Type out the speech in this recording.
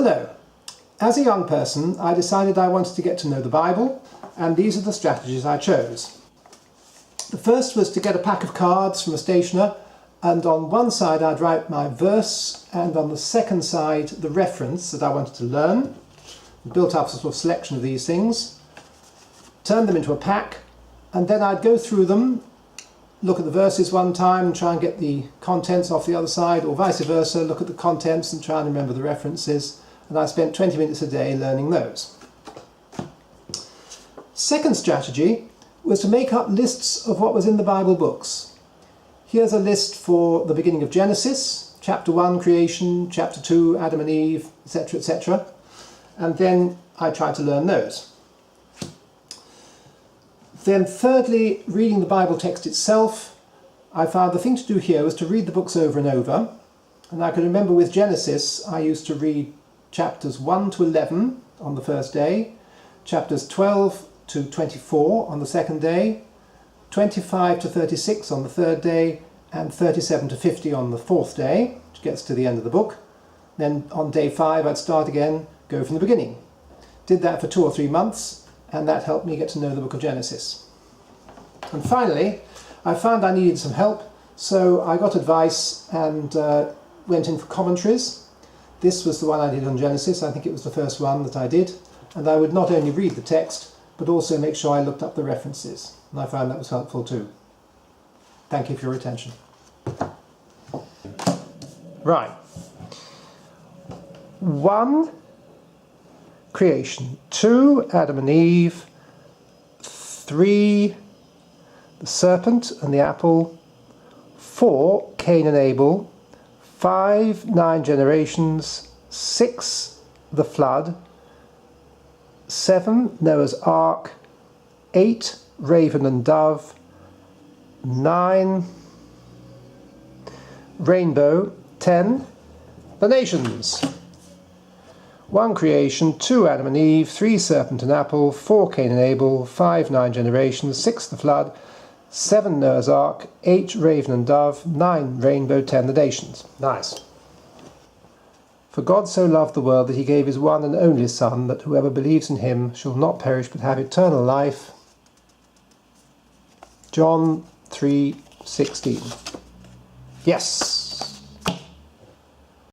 Hello. As a young person, I decided I wanted to get to know the Bible, and these are the strategies I chose. The first was to get a pack of cards from a stationer, and on one side I'd write my verse, and on the second side the reference that I wanted to learn. I built up a sort of selection of these things, turned them into a pack, and then I'd go through them, look at the verses one time and try and get the contents off the other side, or vice versa, look at the contents and try and remember the references, and I spent 20 minutes a day learning those. Second strategy was to make up lists of what was in the Bible books. Here's a list for the beginning of Genesis, chapter 1, creation, chapter 2, Adam and Eve, etc., etc. And then I tried to learn those. Then thirdly, reading the Bible text itself, I found the thing to do here was to read the books over and over. And I can remember with Genesis, I used to read chapters 1 to 11 on the first day, chapters 12 to 24 on the second day, 25 to 36 on the third day, and 37 to 50 on the fourth day, which gets to the end of the book. Then on day 5 I'd start again, go from the beginning. Did that for 2 or 3 months, and that helped me get to know the book of Genesis. And finally, I found I needed some help, so I got advice and went in for commentaries. This was the one I did on Genesis. I think it was the first one that I did. And I would not only read the text, but also make sure I looked up the references. And I found that was helpful too. Thank you for your attention. Right. 1, creation. 2, Adam and Eve. 3, the serpent and the apple. 4, Cain and Abel. 5, 9 generations. 6, the flood. 7, Noah's Ark. 8, raven and dove. 9, rainbow. 10, the nations. 1, creation. 2, Adam and Eve. 3, serpent and apple. 4, Cain and Abel. 5, 9 generations. 6, the flood. 7, Noah's Ark. 8, raven and dove. 9, rainbow. 10, the nations. Nice. For God so loved the world that he gave his one and only Son, that whoever believes in him shall not perish but have eternal life. John 3:16. Yes.